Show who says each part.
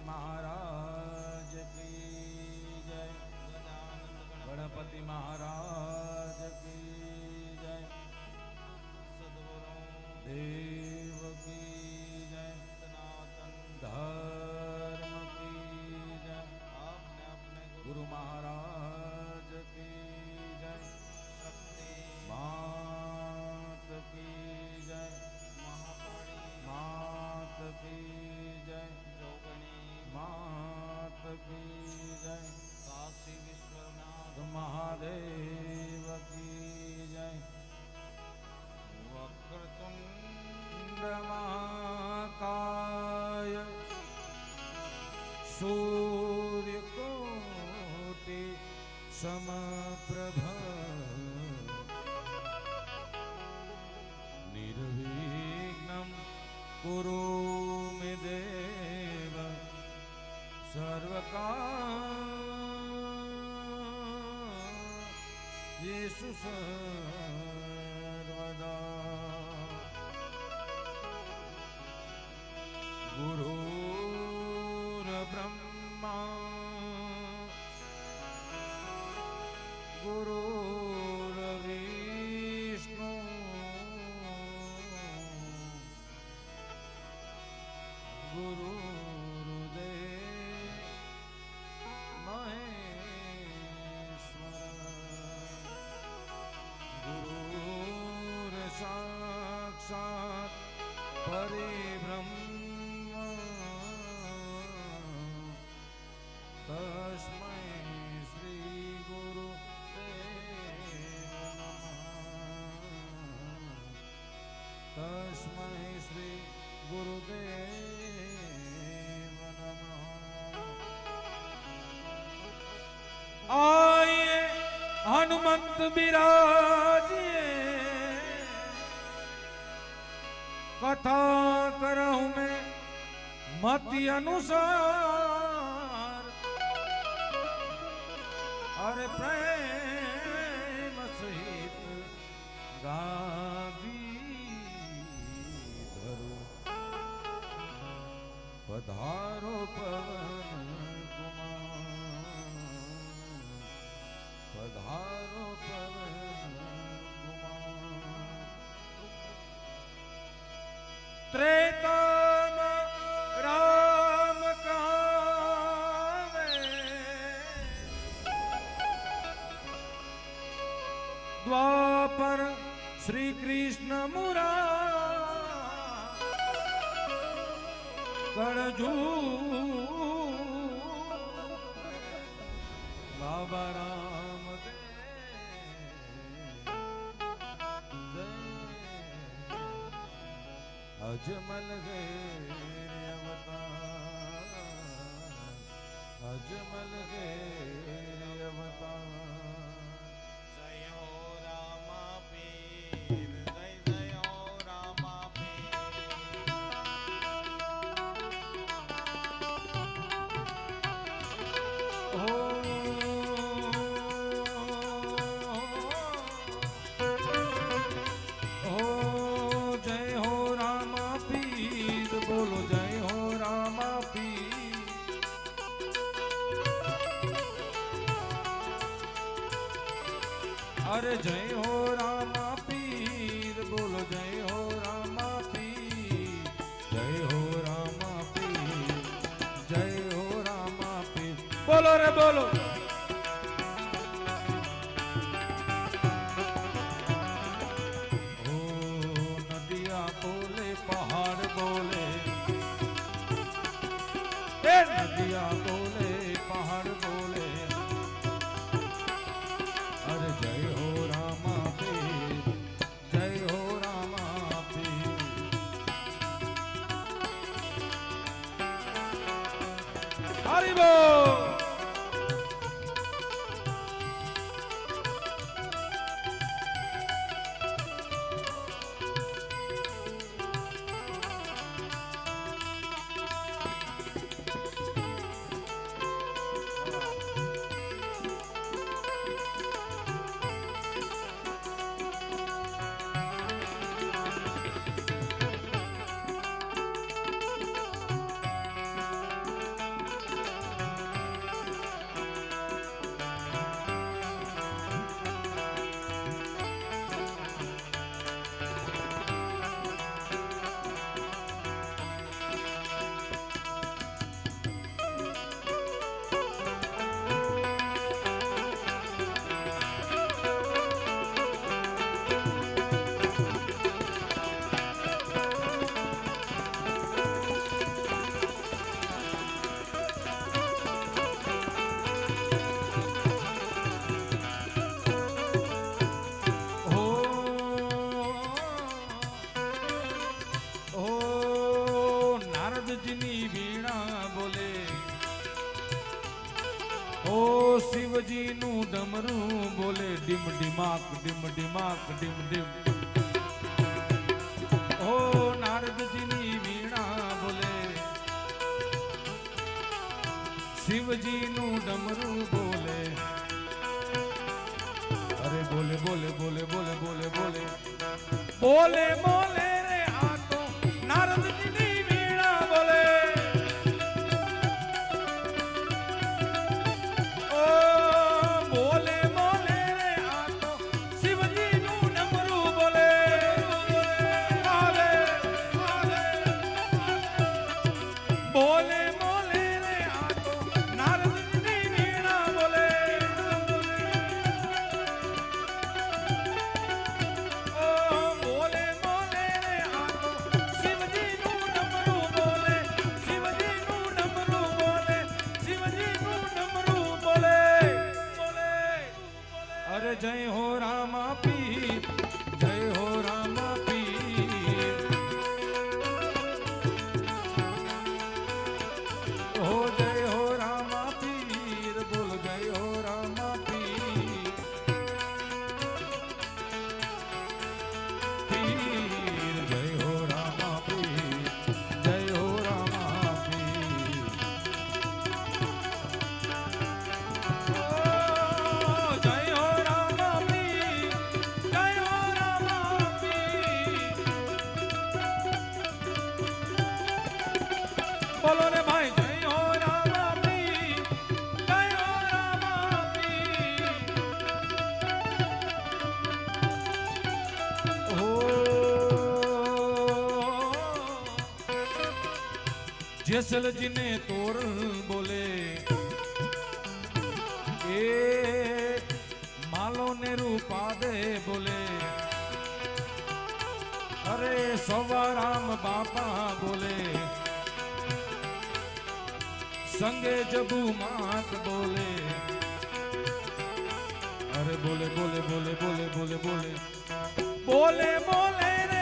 Speaker 1: महाराज की जय। गणपति महाराज की जय। सद्गुरु देव की जय। सनातन धर्म की जय। आपने अपने गुरु महाराज की जय। शक्ति मात की जय। महाकाली मात की जय। जोगणी मात की जय। काशी विश्वनाथ महादेव की जय। वक्रतुंड महाकाय सूर्यकोटि समप्रभ निर्विघ्नं कुरु मे देव सर्वकार्येषु सर्वदा। गुरुर्ब्रह्मा गुरुर्विष्णु गुरुर्देव महेश्वर। गुरुर्साक्षात् परब्रह्म तस्मै श्री गुरुदेव नमः। तस्मै श्री गुरुदेव नमः। आइए हनुमंत विराजिए, कथा करहूं मैं मति अनुसार। अरे प्रेम सहित गादी धरो, पधारो पवन कुमार। पधारो पवन कुमार। त्रेता राम कावे, द्वापर श्री कृष्ण मुरारी। कलयुग बाबा रामदेव अजमल गए अवतार। अजमल गए अवतार।
Speaker 2: जय हो रामा पीर, जय जय हो रामा पीर।
Speaker 1: हो जय हो रामा पीर, बोलो जय हो रामा पीर। अरे जय हो रामा पीर, बोलो जय हो रामा पीर। जय हो रामा पीर, जय हो रामा पीर। बोलो रे बोलो। ओ नदिया बोले पहाड़ बोले, ए नदिया बोले पहाड़ बोले। अरे जय हो रामा पीर, जय हो रामा पीर। हरि बोल। ઓ શિવજીનું ડમરું બોલે ડીમ ડીમાક ડીમ ડીમાક ડીમ ડીમ. ઓ નારદજીની વીણા બોલે શિવજીનું ડમરું બોલે. અરે બોલે બોલે બોલે બોલે બોલે બોલે બોલે બોલે રે આ તો નારદજીની વીણા બોલે. ઓ બોલે બોલે રે આ તો શિવજીનું ડમરું બોલે. બોલે બોલે બોલે રે આ તો નારદજીની વીણા બોલે. ઓ બોલે બોલે રે આ તો શિવજીનું ડમરું બોલે. શિવજીનું ડમરું બોલે. શિવજીનું ડમરું બોલે. બોલે અરે જય હો રામા પીર જય હો રામા પીર. હો જય હો રામા પીર બોલ જય હો રામા પીર. પીર જય હો રામા પીર જય હો રામા પીર. ઓ જય હો રામા પીર જય હો રામા પીર. બોલો ને ભાઈ જય હો રામા પીર જય હો રામા પીર. હો જેસલજીને તોરણ બોલે એ માલો ને રૂપાદે બોલે. અરે સવારામ બાપા બોલે સંગે જબુ માત બોલે. અરે બોલે બોલે બોલે બોલે બોલે બોલે બોલે બોલે